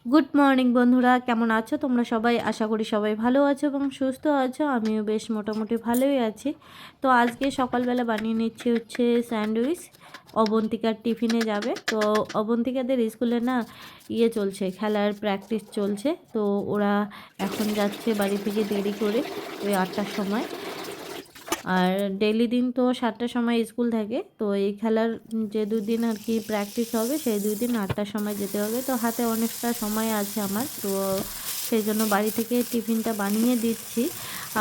Good morning বন্ধুরা, কেমন আছো তোমরা সবাই? আশা করি সবাই ভালো আছো এবং সুস্থ আছো। আমিও বেশ মোটামুটি ভালোই আছি। তো আজকে সকালবেলা বানিয়ে নিচ্ছি হচ্ছে স্যান্ডউইচ। অবন্তিকার টিফিনে যাবে। তো অবন্তিকাদের স্কুলে না চলছে, খেলার প্র্যাকটিস চলছে। তো ওরা এখন যাচ্ছে বাড়ি থেকে দেরি করে, ওই 8টার সময়। আর ডেইলি দিন তো 7টার সময় স্কুল থাকে। তো এই খেলার যে দুদিন আর কি প্র্যাকটিস হবে, সেই 2 দিন 8টার সময় যেতে হবে। তো হাতে অনেকটা সময় আছে আমার, তো সেই জন্য বাড়ি থেকে টিফিনটা বানিয়ে দিচ্ছি।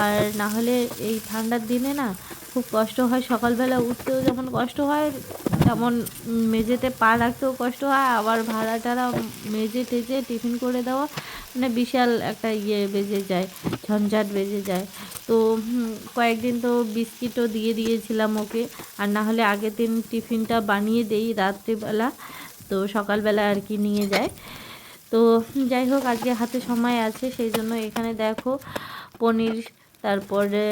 আর না হলে এই ঠান্ডার দিনে না খুব কষ্ট হয়, সকালবেলা উঠতেও যেমন কষ্ট হয়, তেমন মেঝেতে পা রাখতেও কষ্ট হয়। আবার ভাড়া টাড়া মেজে টেজে টিফিন করে দেওয়া, মানে বিশাল একটা বেজে যায়, ঝঞ্ঝাট বেজে যায়। তো কয়েকদিন তো বিস্কিটও দিয়ে দিয়েছিলাম ওকে। আর না হলে আগের দিন টিফিনটা বানিয়ে দেই রাত্রিবেলা, তো সকালবেলা আর কি নিয়ে যায়। তো যাই হোক, আজকে হাতে সময় আছে, সেই জন্য এখানে দেখো পনির, তারপরে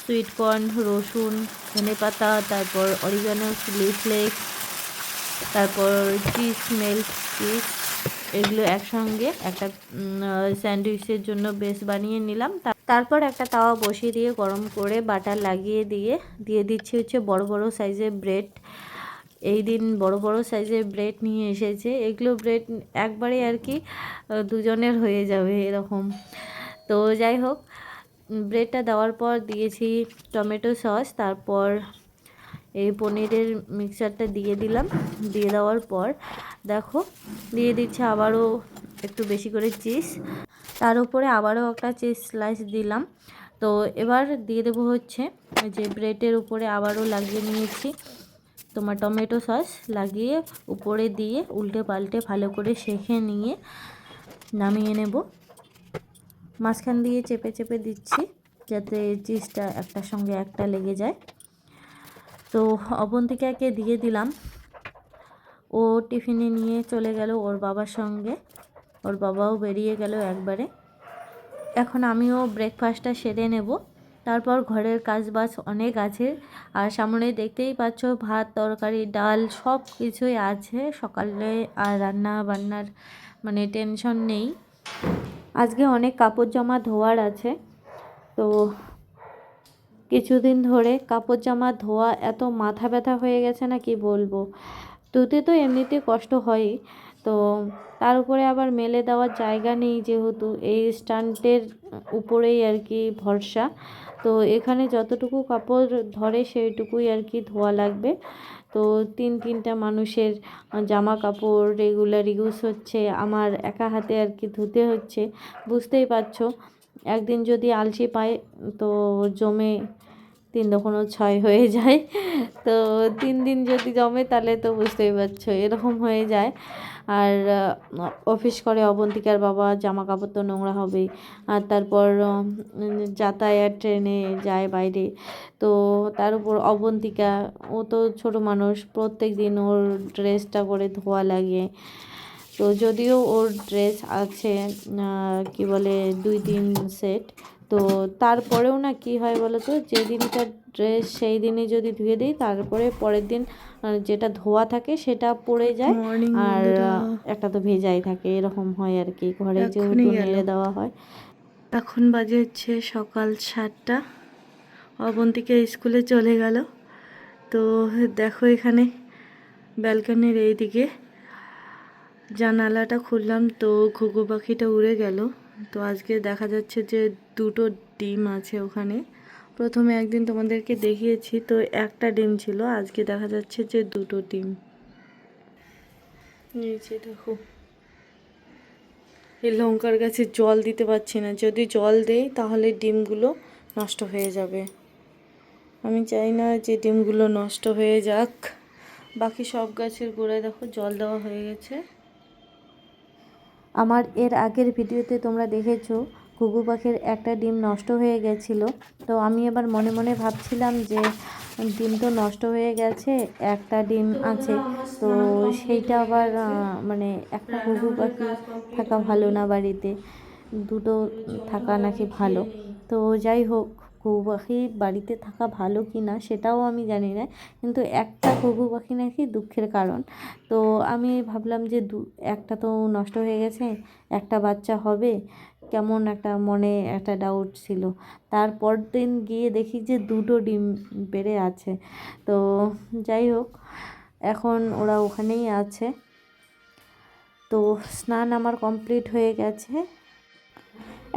সুইট কর্ন, রসুন, ধনেপাতা, তারপর অরিগানো, চিলি ফ্লেক্স, তারপর চিজ, মেল্ট চিজ, এগুলো একসঙ্গে একটা স্যান্ডউইচের জন্য বেস বানিয়ে নিলাম। তারপর একটা তাওয়া বসিয়ে দিয়ে গরম করে বাটার লাগিয়ে দিয়ে দিচ্ছি হচ্ছে বড় বড় সাইজের ব্রেড। এই দিন বড় বড় সাইজের ব্রেড নিয়ে এসেছে। এগুলো ব্রেড একবারে আর কি দুজনের হয়ে যাবে এরকম। তো যাই হোক, ব্রেডটা দেওয়ার পর দিয়েছি টমেটো সস, তারপর এই পনিরের মিক্সচারটা দিয়ে দিলাম। দিয়ে দেওয়ার পর দেখো দিয়ে দিচ্ছে আবারও একটু বেশি করে চিজ, তার উপরে আবারও একটা চিজ স্লাইস দিলাম। তো এবার দিয়ে দেবো হচ্ছে যে ব্রেডের উপরে আবারও লাগিয়ে নিয়েছি তোমার টমেটো সস, লাগিয়ে উপরে দিয়ে উল্টে পাল্টে ভালো করে সেঁকে নিয়ে নামিয়ে নেব। মাঝখান দিয়ে চেপে চেপে দিচ্ছি যাতে চিজটা একটার সঙ্গে একটা লেগে যায়। তো অবন্তিকাকে দিয়ে দিলাম। ও টিফিনে নিয়ে চলে গেল ওর বাবার সঙ্গে, ওর বাবাও বেরিয়ে গেল একবারে। এখন আমিও ব্রেকফাস্টটা সেরে নেব, তারপর ঘরের কাজবাজ অনেক আছে। আর সামনে দেখতেই পাচ্ছ ভাত, তরকারি, ডাল সব কিছুই আছে সকালে। আর রান্না বান্নার মানে টেনশন নেই। আজকে অনেক কাপড় জামা ধোয়ার আছে। তো কিছুদিন ধরে কাপড় জামা ধোয়া এত মাথা ব্যথা হয়ে গেছে না কি বলবো। ধুতে তো এমনিতে কষ্ট হয়ই, তো তার উপরে আবার মেলে দেওয়ার জায়গা নেই, যেহেতু এই স্ট্যান্ডের উপরেই আর কি ভরসা। তো এখানে যতটুকু কাপড় ধরে সেইটুকুই আর কি ধোয়া লাগবে। তো তিনটা মানুষের জামা কাপড় রেগুলার ইউজ হচ্ছে, আমার একা হাতে আর কি ধুতে হচ্ছে। বুঝতেই পারছো, একদিন যদি আলসি পায় তো জমে 3 দোকানো 6 হয়ে যায়। তো 3 দিন যদি জমে তাহলে তো বুঝতেই পারছো এরকম হয়ে যায়। আর অফিস করে অবন্তিকার বাবা, জামা কাপড় তো নোংরা হবেই। আর তারপর যাতায়াত, ট্রেনে যায় বাইরে। তো তার উপর অবন্তিকা, ও তো ছোটো মানুষ, প্রত্যেক দিন ওর ড্রেসটা করে ধোয়া লাগে। তো যদিও ওর ড্রেস আছে কি বলে 2-3 সেট, তো তারপরেও না কি হয় বলো তো, যেদিনকার ড্রেস সেই দিনই যদি ধুয়ে দিই, তারপরে পরের দিন যেটা ধোয়া থাকে সেটা পড়ে যায়। আর একটা তো ভেজাই থাকে, এরকম হয় আর কি। ঘরে যেহেতু নেড়ে দেওয়া হয়। এখন বাজে হচ্ছে সকাল 7টা। অবন্তিকা স্কুলে চলে গেল। তো দেখো এখানে ব্যালকনির এইদিকে জানালাটা খুললাম, তো ঘুঘু পাখিটা উড়ে গেল। তো আজকে দেখা যাচ্ছে যে 2টো ডিম আছে ওখানে। প্রথমে একদিন তোমাদেরকে দেখিয়েছি, তো একটা ডিম ছিল, আজকে দেখা যাচ্ছে যে 2টো ডিম। নিচে দেখো, এই লঙ্কার গাছে জল দিতে পারছি না, যদি জল দেই তাহলে ডিমগুলো নষ্ট হয়ে যাবে। আমি চাই না যে ডিমগুলো নষ্ট হয়ে যাক। বাকি সব গাছের গোড়ায় দেখো জল দেওয়া হয়ে গেছে। আমার এর আগের ভিডিওতে তোমরা দেখেছো ঘুঘু পাখির একটা ডিম নষ্ট হয়ে গেছিলো। তো আমি এবার মনে মনে ভাবছিলাম যে ডিম তো নষ্ট হয়ে গেছে, একটা ডিম আছে, তো সেইটা আবার মানে একটা ঘুঘু পাখি থাকা ভালো না বাড়িতে, 2টো থাকা নাকি ভালো। তো যাই হোক, ঘুঘু পাখি বাড়িতে থাকা ভালো কি না সেটাও আমি জানি না, কিন্তু একটা ঘুঘু পাখি নাকি দুঃখের কারণ। তো আমি ভাবলাম যে একটা তো নষ্ট হয়ে গেছে, একটা বাচ্চা হবে, কেমন একটা মনে একটা ডাউট ছিল। তারপর দিন গিয়ে দেখি যে দুটো ডিম পেড়ে আছে। তো যাই হোক, এখন ওরা ওখানেই আছে। তো স্নান আমার কমপ্লিট হয়ে গেছে।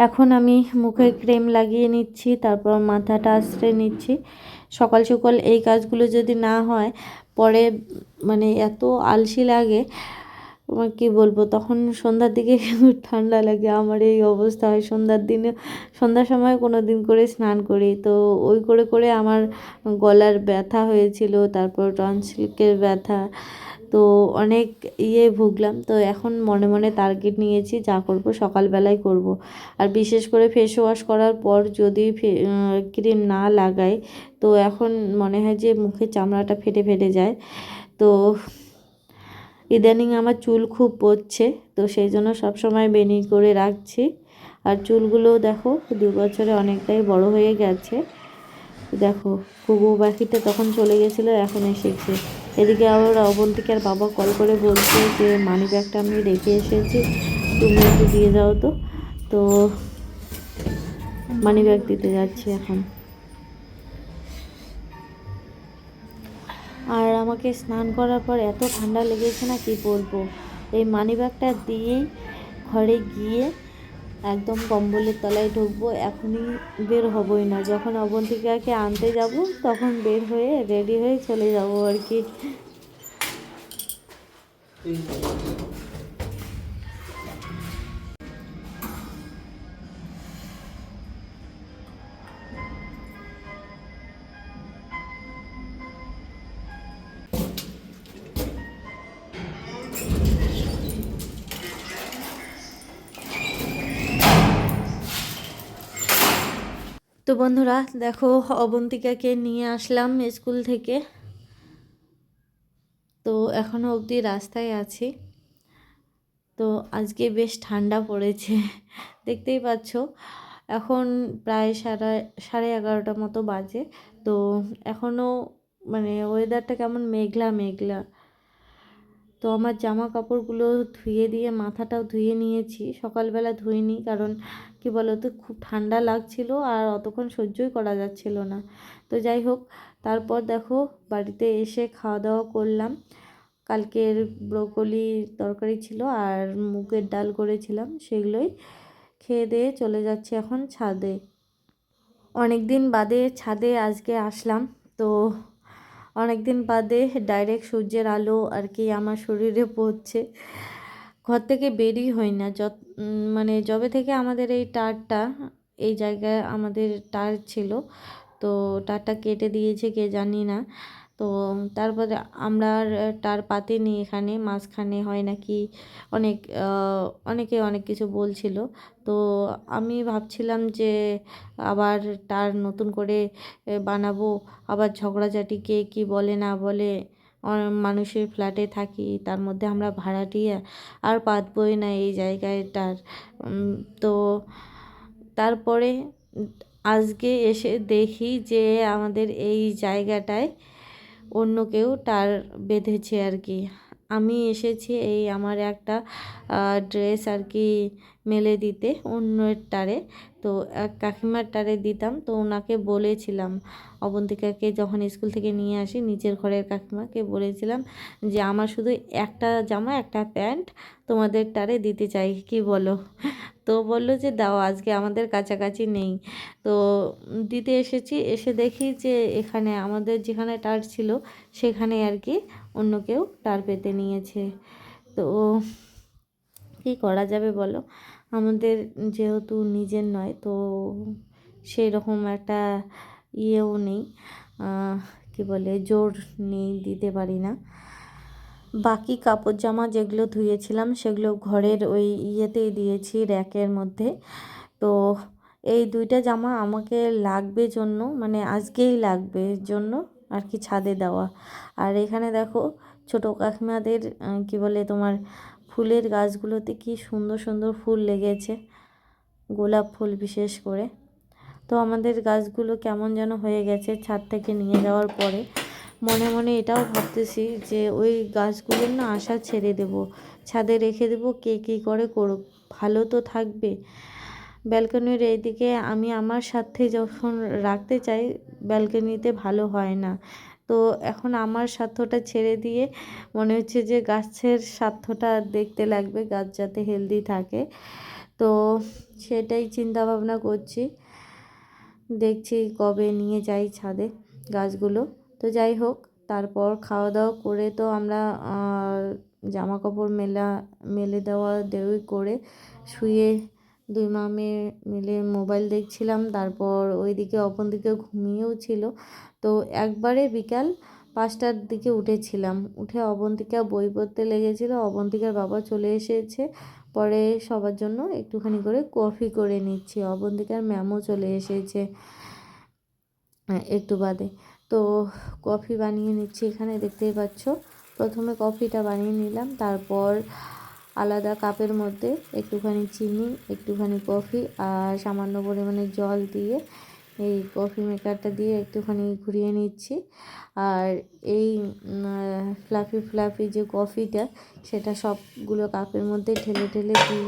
এখন আমি মুখে ক্রিম লাগিয়ে নিচ্ছি, তারপর মাথাটা আঁচড়ে নিচ্ছি। সকাল সকাল এই কাজগুলো যদি না হয় পরে মানে এত আলসি লাগে, কী বলবো। তখন সন্ধ্যার দিকে ঠান্ডা লাগে, আমার এই অবস্থা হয়। সন্ধ্যার সময় কোনো দিন করে স্নান করি, তো ওই করে করে আমার গলার ব্যথা হয়েছিল, তারপর টনসিলের ব্যথা, তো অনেক ভুগলাম। তো এখন মনে মনে টার্গেট নিয়েছি, যা করব সকালবেলায় করব। আর বিশেষ করে ফেস ওয়াশ করার পর যদি ক্রিম না লাগাই, তো এখন মনে হয় যে মুখের চামড়াটা ফেটে ফেটে যায়। তো ইদানিং আমার চুল খুব পড়ছে, তো সেই জন্য সবসময় বেনি করে রাখছি। আর চুলগুলোও দেখো 2 বছরে অনেকটাই বড় হয়ে গেছে। দেখো ঘুঘু পাখিটা তখন চলে গেছিলো, এখন এসেছে। এদিকে আবার অবন্তিকার বাবা কল করে বলছে যে মানি ব্যাগটা আমি রেখে এসেছি, তুমি একটু দিয়ে যাও। তো মানি ব্যাগ দিতে যাচ্ছি এখন। আর আমাকে স্নান করার পর এত ঠান্ডা লেগেছে না, কি বলবো। এই মানি ব্যাগটা দিয়েই ঘরে গিয়ে একদম কম্বলের তলায় ঢুকবো, এখনই বের হবই না। যখন অবন্তিকাকে আনতে যাব তখন বের হয়ে রেডি হয়ে চলে যাব আর কি। তো বন্ধুরা দেখো, অবন্তিকাকে নিয়ে আসলাম স্কুল থেকে। তো এখনও অবধি রাস্তায় আছি। তো আজকে বেশ ঠান্ডা পড়েছে, দেখতেই পাচ্ছ। এখন প্রায় 11:30 মতো বাজে। তো এখনও মানে ওয়েদারটা কেমন মেঘলা মেঘলা। তো আমার জামা কাপড়গুলো ধুয়ে দিয়ে মাথাটাও ধুয়ে নিয়েছি, সকালবেলা ধুইনি, কারণ কি বলো তো খুব ঠান্ডা লাগছিল আর অতক্ষণ সহ্যই করা যাচ্ছিল না। তো যাই হোক, তারপর দেখো বাড়িতে এসে খাওয়া দাওয়া করলাম। কালকের ব্রোকলি তরকারি ছিল আর মুগের ডাল করেছিলাম, সেগুলোই খেয়ে দিয়ে চলে যাচ্ছি এখন ছাদে। অনেক দিন বাদে ছাদে আজকে আসলাম। তো অনেক দিন বাদে ডাইরেক্ট সূর্যের আলো আর কি আমার শরীরে পড়ছে। ঘর থেকে বেরিয়ে হই না, মানে যবে থেকে আমাদের এই টারটা, এই জায়গায় আমাদের টার ছিল, তো টারটা কেটে দিয়েছে কে জানি না। তো তারপরে আমরা আর টার পাতিনি, এখানে মাঝখানে হয় নাকি অনেকে অনেক কিছু বলছিল। তো আমি ভাবছিলাম যে আবার টার নতুন করে বানাবো, আবার ঝগড়াঝাটি কে কী বলে না বলে। মানুষের ফ্ল্যাটে থাকি, তার মধ্যে আমরা ভাড়াটিয়া, আর পাতবই না এই জায়গাটার। তো তারপরে আজকে এসে দেখি যে আমাদের এই জায়গাটায় অন্য কেউ টার বেঁধেছে আর কি। আমি এসেছি এই আমার একটা ড্রেস আর কি মেলে দিতে অন্যের টারে। তো এক কাকিমার টারে দিতাম, তো ওনাকে বলেছিলাম, অবন্তিকাকে যখন স্কুল থেকে নিয়ে আসি নিচের ঘরের কাকিমাকে বলেছিলাম যে আমার শুধু একটা জামা একটা প্যান্ট তোমাদের টারে দিতে চাই, কি বলো। তো বললো যে দাও, আজকে আমাদের কাছাকাছি নেই। তো দিতে এসেছি, এসে দেখি যে এখানে আমাদের যেখানে টার ছিল সেখানে আর কি অন্য কেউ টার পেতে নিয়েছে। তো কী করা যাবে বলো, আমাদের যেহেতু নিজের নয়, তো সেই রকম একটা ইয়েও নেই, কি বলে জোর নেই, দিতে পারি না। বাকি কাপড় জামা যেগুলো ধুয়েছিলাম সেগুলো ঘরের ওই ইয়েতেই দিয়েছি, র্যাকের মধ্যে। তো এই 2টা জামা আমাকে লাগবে জন্য, মানে আজকেই লাগবে জন্য আর কি ছাদে দেওয়া। আর এখানে দেখো ছোটো কাকিমাদের কি বলে তোমার ফুলের গাছগুলোতে কি সুন্দর সুন্দর ফুল লেগেছে, গোলাপ ফুল বিশেষ করে। তো আমাদের গাছগুলো কেমন যেন হয়ে গেছে ছাদ থেকে নিয়ে যাওয়ার পরে। মনে মনে এটাও ভাবতেছি যে ওই গাছগুলোর না আশা ছেড়ে দেব, ছাদে রেখে দেব, কে কী করে করুক, ভালো তো থাকবে। ব্যালকনির এইদিকে আমি আমার সাথে যখন রাখতে চাই, ব্যালকনিতে ভালো হয় না। তো এখন আমার স্বার্থটা ছেড়ে দিয়ে মনে হচ্ছে যে গাছের স্বার্থটা দেখতে লাগবে, গাছ যাতে হেলদি থাকে। তো সেটাই চিন্তা ভাবনা করছি, দেখছি কবে নিয়ে যাই ছাদে গাছগুলো। তো যাই হোক, তারপর খাওয়া দাওয়া করে তো আমরা জামা কাপড় মেলে দেওয়া দেওয়ি করে শুয়ে দুই মা মেয়ে মিলে মোবাইল দেখছিলাম। তারপর ওইদিকে অপরদিকে ঘুমিয়েও ছিল। তো একবারে বিকাল 5টার দিকে উঠেছিলাম, উঠে অবন্তিকা বই পড়তে লেগেছিল। অবন্তিকার বাবা চলে এসেছে, পরে সবার জন্য একটুখানি করে কফি করে নিচ্ছি। অবন্তিকার ম্যামও চলে এসেছে একটু বাদে। তো কফি বানিয়ে নিচ্ছি, এখানে দেখতেই পাচ্ছ। প্রথমে কফিটা বানিয়ে নিলাম, তারপর আলাদা কাপের মধ্যে একটুখানি চিনি, একটুখানি কফি আর সামান্য পরিমাণে জল দিয়ে এই কফি মেকারটা দিয়ে একটুখানি ঘুরিয়ে নিচ্ছি। আর এই ফ্লাফি ফ্লাফি যে কফিটা, সেটা সবগুলো কাপের মধ্যে ঢেলে ঢেলে দিয়ে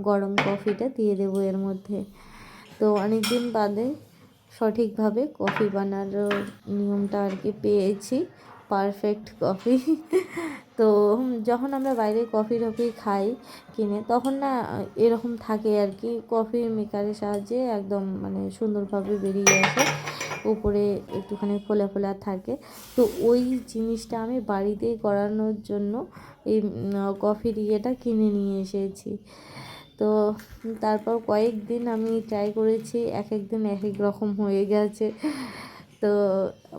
গরম কফিটা দিয়ে দেবো এর মধ্যে। তো অনেক দিন বাদে সঠিকভাবে কফি বানানোর নিয়মটা আর কি পেয়েছি, পারফেক্ট কফি। তো যখন আমরা বাইরে কফি টফি খাই কিনে, তখন না এরকম থাকে আর কি, কফি মেকারের সাহায্যে একদম মানে সুন্দরভাবে বেরিয়ে আসে, উপরে একটুখানি ফোলা ফোলা থাকে। তো ওই জিনিসটা আমি বাড়িতেই করানোর জন্য এই কফির ইয়েটা কিনে নিয়ে এসেছি। তো তারপর কয়েকদিন আমি ট্রাই করেছি, এক একদিন এক এক রকম হয়ে গেছে। তো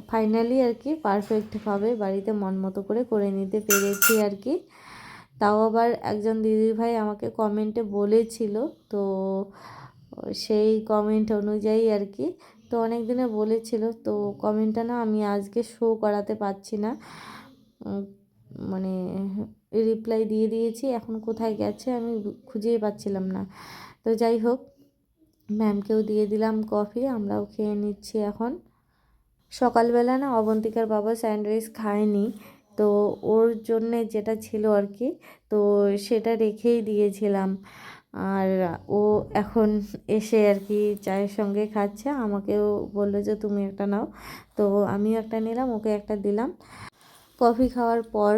ফাইনালি আর কি পারফেক্টভাবে বাড়িতে মন মতো করে নিতে পেরেছি আর কি। তাও আবার একজন দিদিভাই আমাকে কমেন্টে বলেছিল, তো সেই কমেন্ট অনুযায়ী আর কি। তো অনেক দিনে বলেছিল, তো কমেন্টটা না আমি আজকে শো করাতে পারছি না, মানে রিপ্লাই দিয়ে দিয়েছি, এখন কোথায় গেছে আমি খুঁজেই পাচ্ছিলাম না। তো যাই হোক, ম্যামকেও দিয়ে দিলাম কফি, আমরাও খেয়ে নিচ্ছি এখন। সকালবেলা না অবন্তিকার বাবা স্যান্ডউইচ খায়নি, তো ওর জন্যে যেটা ছিল আর কি, তো সেটা রেখেই দিয়েছিলাম। আর ও এখন এসে আর কি চায়ের সঙ্গে খাচ্ছে, আমাকেও বললো যে তুমি একটা নাও। তো আমিও একটা নিলাম, ওকে একটা দিলাম। কফি খাওয়ার পর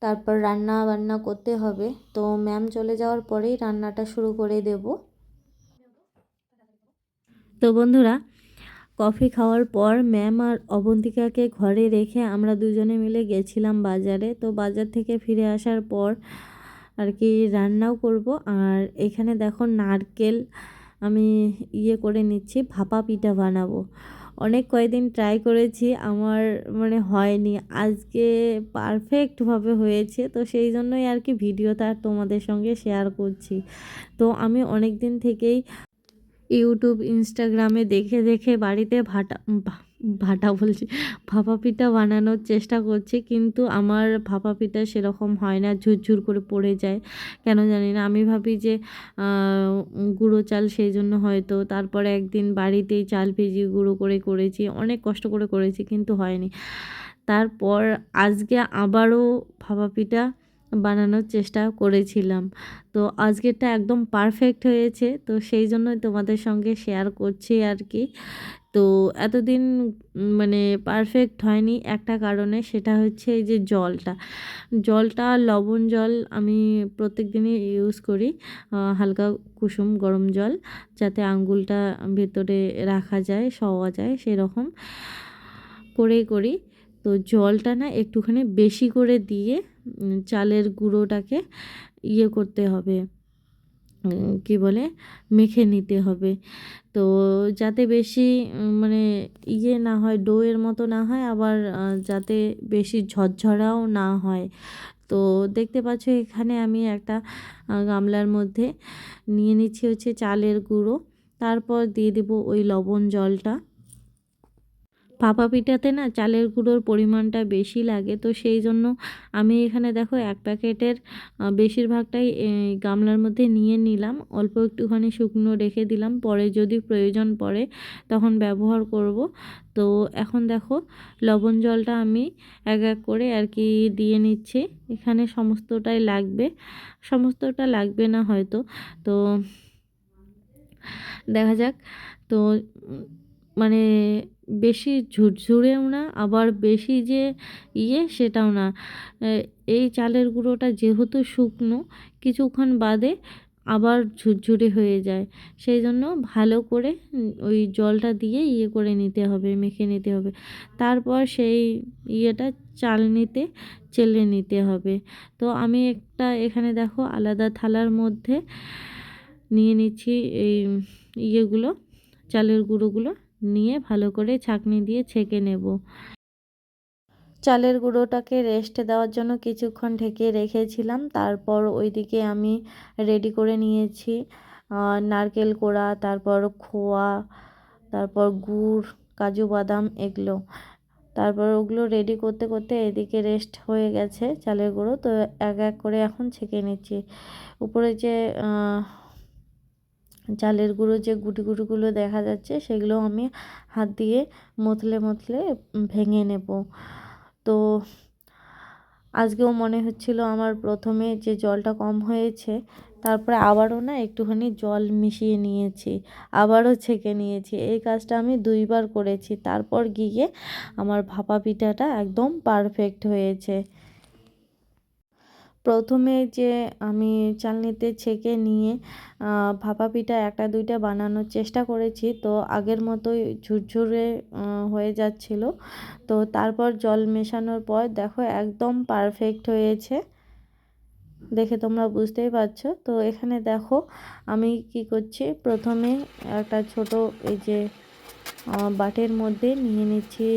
তারপর রান্না বান্না করতে হবে। তো ম্যাম চলে যাওয়ার পরেই রান্নাটা শুরু করে দেব। তো বন্ধুরা, কফি খাওয়ার পর ম্যাম আর অবন্তিকাকে ঘরে রেখে আমরা দুজনে মিলে গেছিলাম বাজারে। তো বাজার থেকে ফিরে আসার পর আর কি রান্নাও করব। আর এখানে দেখো নারকেল আমি করে নিচ্ছি, ভাপা পিঠা বানাবো। অনেক কয়েকদিন ট্রাই করেছি, আমার মানে হয়নি, আজকে পারফেক্টভাবে হয়েছে। তো সেই জন্যই আর কি ভিডিওটা তোমাদের সঙ্গে শেয়ার করছি। তো আমি অনেক দিন থেকেই ইউটিউব ইনস্টাগ্রামে দেখে দেখে বাড়িতে ভাটা বলছি, ভাপা পিঠা বানানোর চেষ্টা করছি, কিন্তু আমার ভাপা পিঠা সেরকম হয় না, ঝুরঝুর করে পড়ে যায়, কেন জানি না। আমি ভাবি যে গুঁড়ো চাল, সেই জন্য হয়তো। তারপরে একদিন বাড়িতেই চাল ভিজিয়ে গুঁড়ো করে করেছি, অনেক কষ্ট করে করেছি, কিন্তু হয়নি। তারপর আজকে আবারও ভাপা পিঠা বানানোর চেষ্টা করেছিলাম, তো আজকেরটা একদম পারফেক্ট হয়েছে। তো সেই জন্যই তোমাদের সঙ্গে শেয়ার করছি আর কি। তো এতদিন মানে পারফেক্ট হয়নি একটা কারণে, সেটা হচ্ছে এই যে জলটা লবণ জল আমি প্রত্যেক দিনই ইউজ করি, হালকা কুসুম গরম জল, যাতে আঙ্গুলটা ভেতরে রাখা যায়, শোয়া যায়, সেরকম করেই করি। তো জলটা না একটুখানি বেশি করে দিয়ে চালের গুঁড়োটাকে করতে হবে, কি বলে, মেখে নিতে হবে। তো যাতে বেশি মানে না হয়, ডোয়ের মতো না হয়, আবার যাতে বেশি ঝরঝরাও না হয়। তো দেখতে পাচ্ছ এখানে আমি একটা গামলার মধ্যে নিয়ে নিচ্ছি হচ্ছে চালের গুঁড়ো, তারপর দিয়ে দেবো ওই লবণ জলটা। ভাপা পিঠাতে না চালের গুঁড়োর পরিমাণটা বেশি লাগে, তো সেই জন্য আমি এখানে দেখো 1 প্যাকেটের বেশিরভাগটাই গামলার মধ্যে নিয়ে নিলাম। অল্প একটুখানি শুকনো রেখে দিলাম, পরে যদি প্রয়োজন পড়ে তখন ব্যবহার করব। তো এখন দেখো লবণ জলটা আমি এক এক করে আর কি দিয়ে নিচ্ছি। এখানে সমস্তটাই লাগবে, সমস্তটা লাগবে না হয়তো, তো দেখা যাক। তো মানে বেশি ঝুরঝুরেও না, আবার বেশি যে সেটাও না। এই চালের গুঁড়োটা যেহেতু শুকনো, কিছুক্ষণ বাদে আবার ঝুরঝুরে হয়ে যায়, সেই জন্য ভালো করে ওই জলটা দিয়ে করে নিতে হবে, মেখে নিতে হবে। তারপর সেই চালনিতে চেলে নিতে হবে। তো আমি একটা এখানে দেখো আলাদা থালার মধ্যে নিয়ে নিচ্ছি এই ইয়েগুলো, চালের গুঁড়োগুলো নিয়ে ভালো করে ছাঁকনি দিয়ে ছেঁকে নেব। চালের গুঁড়োটাকে রেস্ট দেওয়ার জন্য কিছুক্ষণ ঢেকে রেখেছিলাম। তারপর ওইদিকে আমি রেডি করে নিয়েছি নারকেল কোড়া, তারপর খোয়া, তারপর গুড়, কাজু বাদাম এগুলো। তারপর ওগুলো রেডি করতে করতে এদিকে রেস্ট হয়ে গেছে চালের গুঁড়ো। তো এক এক করে এখন ছেঁকে নিচ্ছি। উপরে যে চালের গুঁড়ো যে গুটি গুটিগুলো দেখা যাচ্ছে, সেগুলো আমি হাত দিয়ে মথলে মথলে ভেঙে নেব। তো আজকেও মনে হচ্ছিল আমার প্রথমে যে জলটা কম হয়েছে, তারপরে আবারও না একটুখানি জল মিশিয়ে নিয়েছি, আবারও ছেঁকে নিয়েছি। এই কাজটা আমি 2বার করেছি, তারপর গিয়ে আমার ভাপা পিঠাটা একদম পারফেক্ট হয়েছে। প্রথমে যে আমি চালনিতে ছেঁকে নিয়ে ভাপা পিঠা 1টা 2টা বানানোর চেষ্টা করেছি, তো আগের মতোই ঝুরঝুরে হয়ে যাচ্ছিল। তো তারপর জল মেশানোর পর দেখো একদম পারফেক্ট হয়েছে, দেখে তোমরা বুঝতেই পারছো। তো এখানে দেখো আমি কি করছি, প্রথমে একটা ছোট এই যে বাটির মধ্যে নিয়ে নিচ্ছি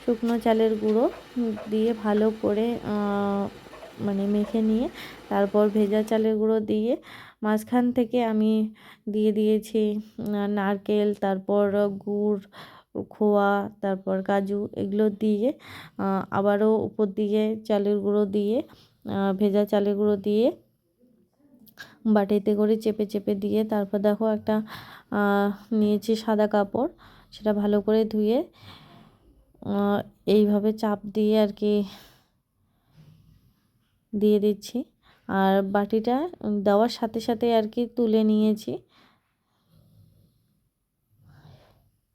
শুকনো চালের গুঁড়ো, দিয়ে ভালো করে মানে মেখে নিয়ে তারপর ভেজা চালের গুঁড়ো দিয়ে মাঝখান থেকে আমি দিয়ে দিয়েছি নারকেল, তারপর গুড়, খোয়া, তারপর কাজু, এগুলো দিয়ে আবারও উপর দিয়ে চালের গুঁড়ো দিয়ে ভেজা চালের গুঁড়ো দিয়ে বাটিতে করে চেপে চেপে দিয়ে তারপর দেখো একটা নিয়েছি সাদা কাপড়, সেটা ভালো করে ধুয়ে এইভাবে চাপ দিয়ে আর কি দিয়ে দিচ্ছি। আর বাটিটা দেওয়ার সাথে সাথে আর কি তুলে নিয়েছি,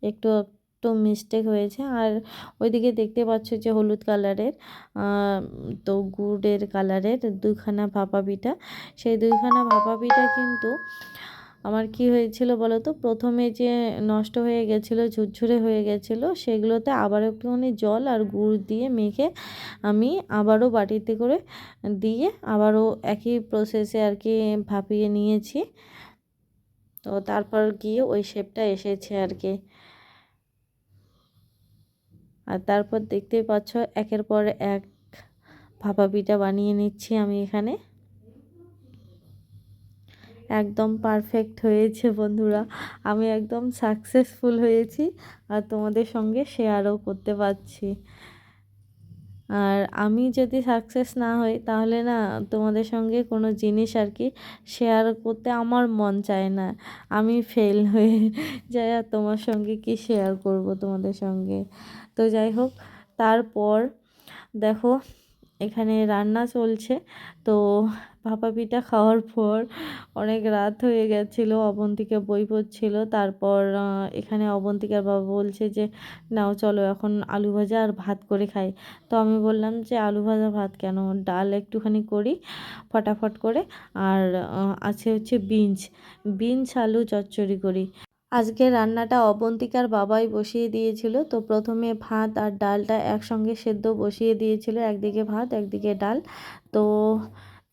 একটু একটু মিস্টেক হয়েছে। আর ওইদিকে দেখতে পাচ্ছ যে হলুদ কালারের তো গুড়ের কালারের 2খানা ভাপা পিঠা, সেই 2খানা ভাপা পিঠা কিন্তু আমার কি হয়েছিল বলো তো, প্রথমে যে নষ্ট হয়ে গেছিলো, ঝুরঝুরে হয়ে গেছিলো, সেগুলোতে আবার একটুখানি জল আর গুড় দিয়ে মেখে আমি আবারও বাটিতে করে দিয়ে আবারও একই প্রসেসে আর কি ভাপিয়ে নিয়েছি। তো তারপর গিয়ে ওই শেপটা এসেছে আর কি। আর তারপর দেখতেই পাচ্ছ একের পর এক ভাপা পিঠা বানিয়ে নিচ্ছি আমি এখানে। একদম পারফেক্ট হয়েছে বন্ধুরা, আমি একদম সাকসেসফুল হয়েছি আর তোমাদের সঙ্গে শেয়ারও করতে পারছি। আর আমি যদি সাকসেস না হই তাহলে না তোমাদের সঙ্গে কোনো জিনিস আর কি শেয়ার করতে আমার মন চায় না, আমি ফেল হয়ে যাই আর তোমার সঙ্গে কি শেয়ার করব তোমাদের সঙ্গে। তো যাই হোক, তারপর দেখো এখানে রান্না চলছে। তো ভাপা পিঠা খাওয়ার পর অনেক রাত হয়ে গেছিলো, অবন্তিকা বই পড়ছিল। তারপর এখানে অবন্তিকার বাবা বলছে যে নাও চলো এখন আলু ভাজা আর ভাত করে খাই। তো আমি বললাম যে আলু ভাজা ভাত কেন, ডাল একটুখানি করি ফটাফট করে, আর আছে হচ্ছে বিনস আলু চচ্চড়ি করি। আজকে রান্নাটা অবন্তিকার বাবাই বসিয়ে দিয়েছিল। তো প্রথমে ভাত আর ডালটা একসঙ্গে সেদ্ধ বসিয়ে দিয়েছিল, একদিকে ভাত একদিকে ডাল। তো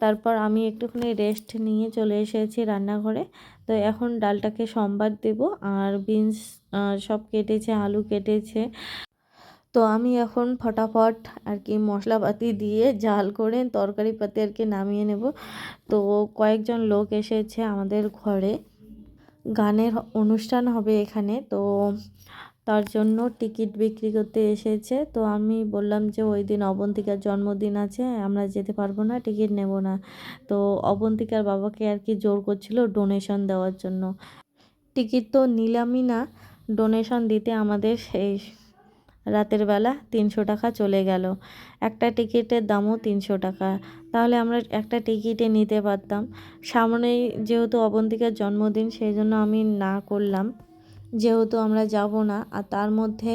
তারপর আমি একটুখানি রেস্ট নিয়ে চলে এসেছি রান্নাঘরে। তো এখন ডালটাকে সম্বাদ দেব, আর বিনস সব কেটেছে, আলু কেটেছে। তো আমি এখন ফটাফট আর কি মশলাপাতি দিয়ে জাল করে তরকারি পাতি আর কি নামিয়ে নেব। তো কয়েকজন লোক এসেছে আমাদের ঘরে, গানের অনুষ্ঠান হবে এখানে। তো তার জন্য টিকিট বিক্রি করতে এসেছে। তো আমি বললাম যে ওই দিন অবন্তিকার জন্মদিন আছে, আমরা যেতে পারবো না, টিকিট নেব না। তো অবন্তিকার বাবাকে আর কি জোর করছিল ডোনেশন দেওয়ার জন্য। টিকিট তো নিলামই না, ডোনেশন দিতে আমাদের সেই রাতের বেলা 300 টাকা চলে গেল। একটা টিকিটের দামও 300 টাকা। তাহলে আমরা একটা টিকিটে নিতে পারতাম। সামনেই যেহেতু অবন্তিকার জন্মদিন, সেই জন্য আমি না করলাম, যেহেতু আমরা যাব না। আর তার মধ্যে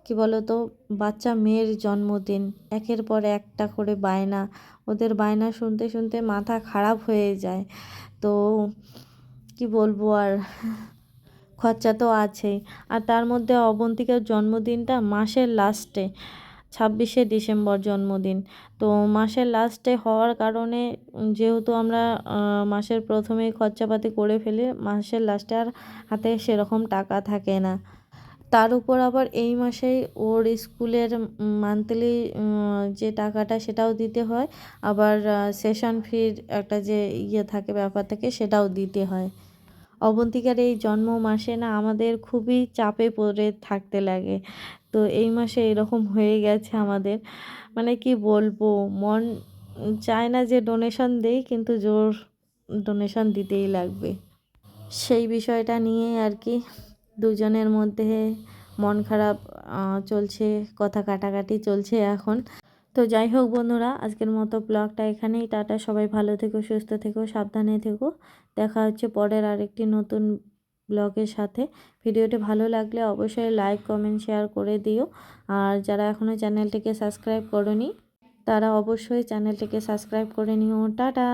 কি বলতো, বাচ্চা মেয়ের জন্মদিন, একের পর একটা করে বায়না, ওদের বায়না শুনতে শুনতে মাথা খারাপ হয়ে যায়। তো কি বলবো আর, খরচা তো আছেই। আর তার মধ্যে অবন্তিকার জন্মদিনটা মাসের লাস্টে, 26শে ডিসেম্বর জন্মদিন। তো মাসের লাস্টে হওয়ার কারণে যেহেতু আমরা মাসের প্রথমেই খরচাপাতি করে ফেলি, মাসের লাস্টে আর হাতে সেরকম টাকা থাকে না। তার উপর আবার এই মাসেই ওর স্কুলের মান্থলি যে টাকাটা সেটাও দিতে হয়, আবার সেশন ফির একটা যে থাকে, ব্যাপার থাকে, সেটাও দিতে হয়। অবন্তিকার এই জন্ম মাসে না আমাদের খুবই চাপে পড়ে থাকতে লাগে। তো এই মাসে এরকম হয়ে গেছে আমাদের, মানে কি বলবো, মন চায় না যে ডোনেশন দেই, কিন্তু জোর ডোনেশন দিতেই লাগবে। সেই বিষয়টা নিয়ে আর কি দুজনের মধ্যে মন খারাপ চলছে, কথা কাটাকাটি চলছে এখন। তো যাই হোক বন্ধুরা, আজকের মতো ব্লগটা এখানেই। টাটা, সবাই ভালো থেকো, সুস্থ থেকো, সাবধানে থেকো। দেখা হচ্ছে পরের আরেকটি নতুন ব্লগের সাথে। ভিডিওটি ভালো লাগলে অবশ্যই লাইক, কমেন্ট, শেয়ার করে দিও। আর যারা এখনও চ্যানেলটিকে সাবস্ক্রাইব করোনি, তারা অবশ্যই চ্যানেলটিকে সাবস্ক্রাইব করে নিও। টাটা।